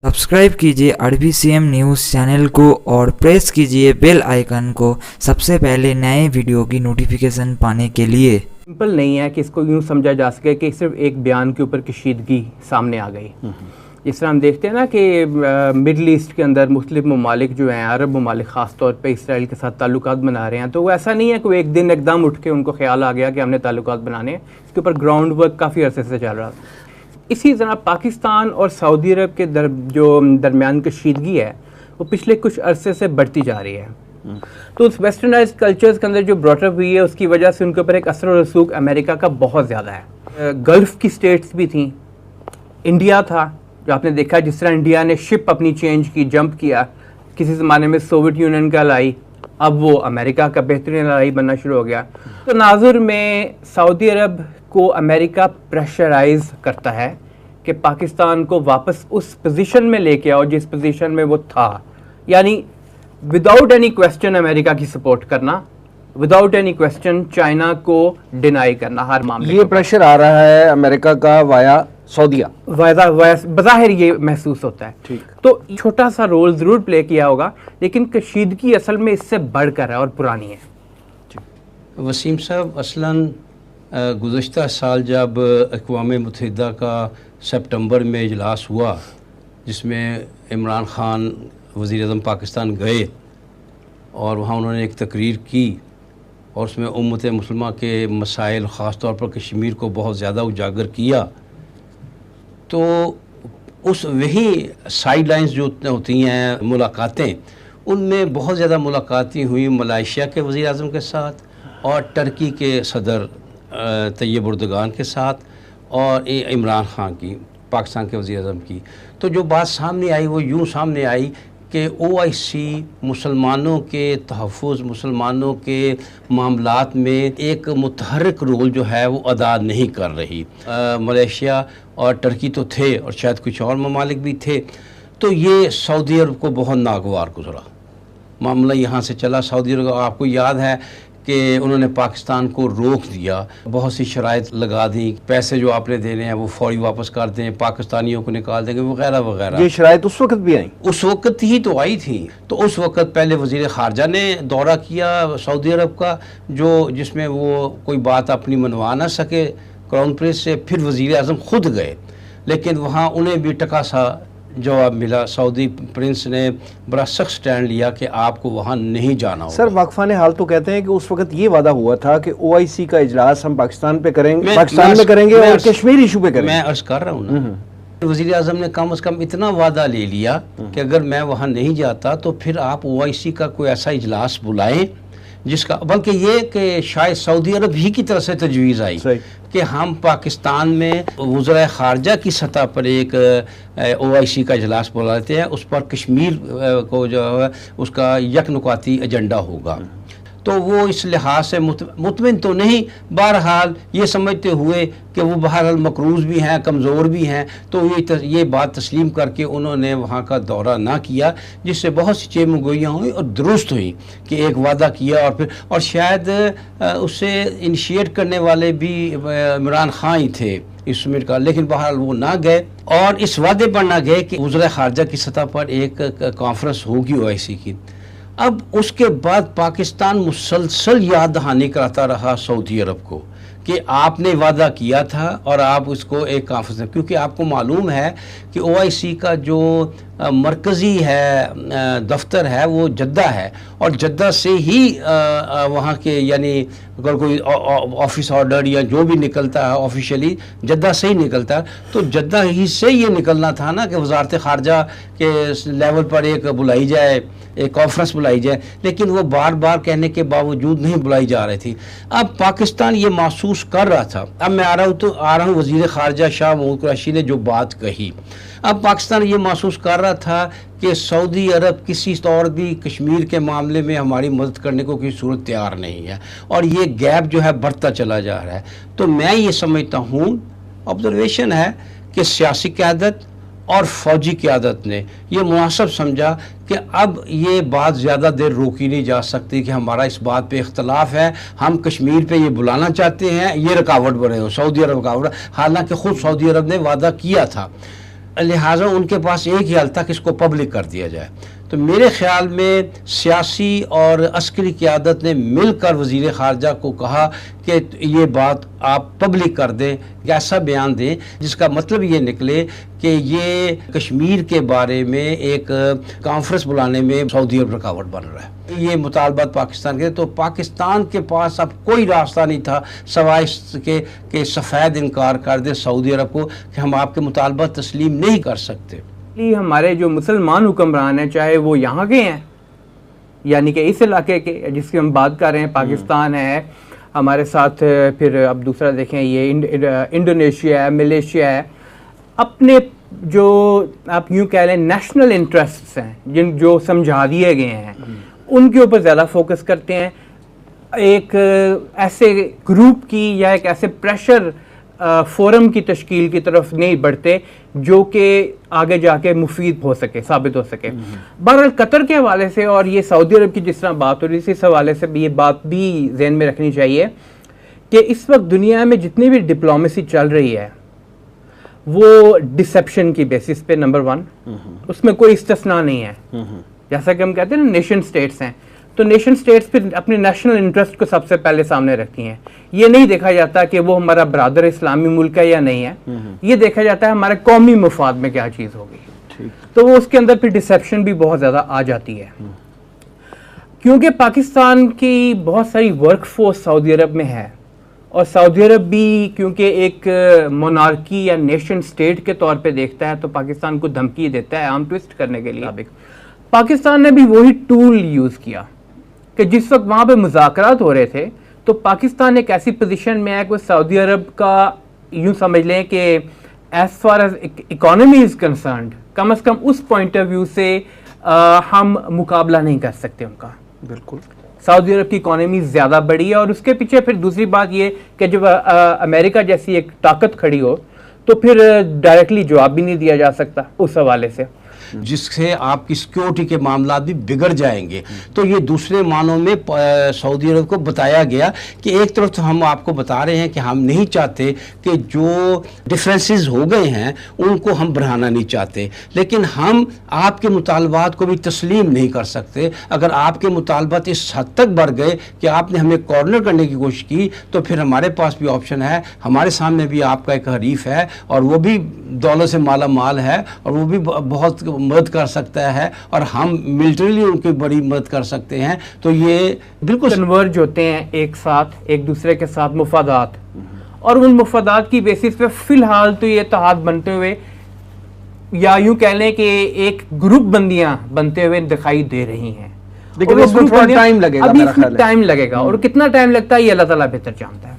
Subscribe कीजिए RBCM news channel को और प्रेस कीजिए बेल आइकन को सबसे पहले नए वीडियो की नोटिफिकेशन पाने के लिए। सिंपल नहीं है कि इसको यूँ समझा जा सके कि सिर्फ एक बयान के ऊपर कशीदगी सामने आ गई। जिस तरह हम देखते हैं ना कि मिडल ईस्ट के अंदर मुख्तलिफ ममालिक जो हैं, अरब ममालिक ख़ास तौर पे इसराइल के साथ ताल्लुकात बना रहे हैं, तो वो ऐसा नहीं है कि वो एक दिन एकदम उठ के उनको ख्याल आ गया कि हमने ताल्लुकात बनाने हैं। इसके ऊपर ग्राउंड वर्क काफ़ी अरसे से चल रहा था। इसी तरह पाकिस्तान और सऊदी अरब के जो दरमियान कशीदगी है वो पिछले कुछ अरसे से बढ़ती जा रही है। तो उस वेस्टर्नाइज्ड कल्चर्स के अंदर जो ब्रॉटअप हुई है उसकी वजह से उनके ऊपर एक असर और रसूख अमेरिका का बहुत ज़्यादा है। गल्फ़ की स्टेट्स भी थी, इंडिया था जो आपने देखा जिस तरह इंडिया ने शिप अपनी चेंज की, जंप किया, किसी ज़माने में सोवियत यूनियन का लाई, अब वो अमेरिका का बेहतरीन लाई बनना शुरू हो गया। तो नाजुर में सऊदी अरब को अमेरिका प्रेशराइज करता है कि पाकिस्तान को वापस उस पोजीशन में लेके आओ जिस पोजीशन में वो था, यानी विदाउट एनी क्वेश्चन अमेरिका की सपोर्ट करना, विदाउट एनी क्वेश्चन चाइना को डिनाई करना हर मामले। ये प्रेशर आ रहा है अमेरिका का वाया सऊदीया, बज़ाहिर ये महसूस होता है। ठीक। तो छोटा सा रोल ज़रूर प्ले किया होगा, लेकिन कशीदगी असल में इससे बढ़कर है और पुरानी है। वसीम साहब, असलन गुज़श्ता साल जब अक़वाम मुत्तहिदा का सितंबर में इजलास हुआ जिसमें इमरान ख़ान वज़ीर आज़म पाकिस्तान गए और वहाँ उन्होंने एक तकरीर की और उसमें उम्मत मुस्लिमा के मसाइल ख़ास तौर पर कश्मीर को बहुत ज़्यादा उजागर किया, तो उस वही साइड लाइन्स जो होती हैं मुलाकातें, उनमें बहुत ज़्यादा मुलाकातें हुई मलेशिया के वज़ीर आज़म के साथ और टर्की के सदर तैयब उर्दगान के साथ और इमरान ख़ान की, पाकिस्तान के वज़ीर आज़म की। तो जो बात सामने आई वो यूँ सामने आई कि OIC मुसलमानों के तहफ़्फ़ुज़, मुसलमानों के मामलात में एक मुतहर्रिक रोल जो है वो अदा नहीं कर रही। मलेशिया और टर्की तो थे और शायद कुछ और ममालिक भी थे। तो ये सऊदी अरब को बहुत नागवार गुज़रा। मामला यहाँ से चला सऊदी अरब, आपको याद है कि उन्होंने पाकिस्तान को रोक दिया, बहुत सी शराइत लगा दी, पैसे जो आपने देने हैं वो फौरी वापस कर दें, पाकिस्तानियों को निकाल देंगे वगैरह वगैरह। ये शराइत उस वक्त भी आई? उस वक्त ही तो आई थी। तो उस वक्त पहले वज़ीर ख़ारजा ने दौरा किया सऊदी अरब का, जो जिसमें वो कोई बात अपनी मनवा ना सके क्राउन प्रिंस से, फिर वज़ीर आज़म ख़ुद गए, लेकिन वहाँ उन्हें भी टका सा जवाब मिला। सऊदी प्रिंस ने बड़ा सख्त स्टैंड लिया कि आपको वहाँ नहीं जाना होगा। सर, वाकफान हाल तो कहते हैं कि उस वक्त ये वादा हुआ था कि OIC का इजलास हम पाकिस्तान पे करेंगे, पाकिस्तान में करेंगे और कश्मीर इशू पे करेंगे। मैं अर्ज़ कर रहा हूँ ना, वज़ीर आज़म ने कम से कम इतना वादा ले लिया कि अगर मैं वहाँ नहीं जाता तो फिर आप OIC का कोई ऐसा इजलास बुलाएं जिसका, बल्कि ये कि शायद सऊदी अरब ही की तरफ से तजवीज़ आई कि हम पाकिस्तान में वज़ीर ख़ारजा की सतह पर एक OIC का इजलास बुला लेते हैं, उस पर कश्मीर को जो है उसका यकनुकाती एजेंडा होगा। तो वो इस लिहाज से मुतमिन तो नहीं, बहरहाल ये समझते हुए कि वो बहरहाल मकरूज़ भी हैं, कमज़ोर भी हैं, तो ये बात तस्लीम करके उन्होंने वहाँ का दौरा ना किया, जिससे बहुत सी चेमगोइयाँ हुई और दुरुस्त हुई कि एक वादा किया और फिर, और शायद उससे इनिशिएट करने वाले भी इमरान ख़ान ही थे इस समिट का, लेकिन बहरहाल वो ना गए और इस वादे पर ना गए कि वज़ीर ख़ारजा की सतह पर एक कॉन्फ्रेंस होगी OIC की। अब उसके बाद पाकिस्तान मुसलसल याद दहानी कराता रहा सऊदी अरब को कि आपने वादा किया था और आप उसको एक कॉन्फ्रेंस में, क्योंकि आपको मालूम है कि OIC का जो मरकज़ी है दफ्तर है वो जद्दा है और जद्दा से ही वहाँ के, यानी अगर कोई ऑफिस ऑर्डर या जो भी निकलता है ऑफिशियली जद्दा से ही निकलता है, तो जद्दा ही से ये निकलना था ना कि वज़ारत ख़ारजा के लेवल पर एक बुलाई जाए, एक कॉन्फ्रेंस बुलाई जाए, लेकिन वो बार बार कहने के बावजूद नहीं बुलाई जा रही थी। अब पाकिस्तान ये महसूस कर रहा था, अब मैं आ रहा हूँ वज़ीर ख़ारजा शाह महमूद कुरैशी ने जो बात कही, अब पाकिस्तान ये महसूस कर रहा था कि सऊदी अरब किसी तौर भी कश्मीर के मामले में हमारी मदद करने को किसी सूरत तैयार नहीं है और ये गैप जो है बढ़ता चला जा रहा है। तो मैं ये समझता हूँ, ऑब्जर्वेशन है कि सियासी क़यादत और फ़ौजी क़यादत ने ये मुनासिब समझा कि अब ये बात ज़्यादा देर रोकी नहीं जा सकती कि हमारा इस बात पे इख्तलाफ है, हम कश्मीर पे ये बुलाना चाहते हैं, ये रुकावट बने हो, सऊदी अरब रुकावट, हालांकि ख़ुद सऊदी अरब ने वादा किया था। لہٰذا ان کے پاس ایک ہی حل تھا کہ اس کو پبلک کر دیا جائے. تو میرے خیال میں سیاسی اور عسکری قیادت نے مل کر وزیر خارجہ کو کہا کہ یہ بات آپ پبلک کر دیں، ایسا بیان دیں جس کا مطلب یہ نکلے کہ یہ کشمیر کے بارے میں ایک کانفرنس بلانے میں سعودی عرب رکاوٹ بن رہا ہے. یہ مطالبات پاکستان کے، تو پاکستان کے پاس اب کوئی راستہ نہیں تھا سوائے اس کے کہ سفید انکار کر دے سعودی عرب کو کہ ہم آپ کے مطالبات تسلیم نہیں کر سکتے. ہمارے جو مسلمان حکمران ہیں، چاہے وہ یہاں کے ہیں یعنی کہ اس علاقے کے جس کی ہم بات کر رہے ہیں، پاکستان ہے ہمارے ساتھ، پھر اب دوسرا دیکھیں یہ انڈونیشیا ہے، ملیشیا ہے، اپنے جو آپ یوں کہہ لیں نیشنل انٹرسٹس ہیں جو سمجھا دیے گئے ہیں ان کے اوپر زیادہ فوکس کرتے ہیں. ایک ایسے گروپ کی یا ایک ایسے پریشر فورم کی تشکیل کی طرف نہیں بڑھتے جو کہ آگے جا کے مفید ہو سکے، ثابت ہو سکے. بہرحال قطر کے حوالے سے اور یہ سعودی عرب کی جس طرح بات ہو رہی ہے، اس حوالے سے بھی یہ بات بھی ذہن میں رکھنی چاہیے کہ اس وقت دنیا میں جتنی بھی ڈپلومیسی چل رہی ہے وہ ڈسیپشن کی بیسس پہ، نمبر 1 اس میں کوئی استثناء نہیں ہے. جیسا کہ ہم کہتے ہیں نا نیشن سٹیٹس ہیں، تو نیشن سٹیٹس پھر اپنے نیشنل انٹرسٹ کو سب سے پہلے سامنے رکھتی ہیں. یہ نہیں دیکھا جاتا کہ وہ ہمارا برادر اسلامی ملک ہے یا نہیں ہے، یہ دیکھا جاتا ہے ہمارے قومی مفاد میں کیا چیز ہوگی. تو وہ اس کے اندر پھر ڈسیپشن بھی بہت زیادہ آ جاتی ہے. کیونکہ پاکستان کی بہت ساری ورک فورس سعودی عرب میں ہے، اور سعودی عرب بھی کیونکہ ایک مونارکی یا نیشن سٹیٹ کے طور پہ دیکھتا ہے تو پاکستان کو دھمکی دیتا ہے آرم ٹویسٹ کرنے کے لیے. پاکستان نے بھی وہی ٹول یوز کیا کہ جس وقت وہاں پہ مذاکرات ہو رہے تھے تو پاکستان ایک ایسی پوزیشن میں ہے کہ سعودی عرب کا یوں سمجھ لیں کہ as far as economy is concerned کم از کم اس پوائنٹ آف ویو سے ہم مقابلہ نہیں کر سکتے ان کا. بالکل سعودی عرب کی اکانومی زیادہ بڑی ہے، اور اس کے پیچھے پھر دوسری بات یہ کہ جب امریکہ جیسی ایک طاقت کھڑی ہو تو پھر ڈائریکٹلی جواب بھی نہیں دیا جا سکتا اس حوالے سے، جس سے آپ کی سیکیورٹی کے معاملات بھی بگڑ جائیں گے. تو یہ دوسرے معنوں میں سعودی عرب کو بتایا گیا کہ ایک طرف تو ہم آپ کو بتا رہے ہیں کہ ہم نہیں چاہتے کہ جو ڈفرینسز ہو گئے ہیں ان کو ہم بڑھانا نہیں چاہتے، لیکن ہم آپ کے مطالبات کو بھی تسلیم نہیں کر سکتے. اگر آپ کے مطالبات اس حد تک بڑھ گئے کہ آپ نے ہمیں کارنر کرنے کی کوشش کی تو پھر ہمارے پاس بھی آپشن ہے، ہمارے سامنے بھی آپ کا ایک حریف ہے اور وہ بھی دولت سے مالا مال ہے اور وہ بھی بہت مدد کر سکتا ہے، اور ہم ملٹریلی ان کی بڑی مدد کر سکتے ہیں. تو یہ بالکل کنورج ہوتے ہیں ایک ساتھ ایک دوسرے کے ساتھ مفادات، اور ان مفادات کی بیسس پہ فی الحال تو یہ اتحاد بنتے ہوئے یا یوں کہہ لیں کہ ایک گروپ بندیاں بنتے ہوئے دکھائی دے رہی ہیں. لیکن اس میں تھوڑا ٹائم لگے گا، ابھی اس میں ٹائم لگے گا، اور کتنا ٹائم لگتا ہے یہ اللہ تعالیٰ بہتر جانتا ہے.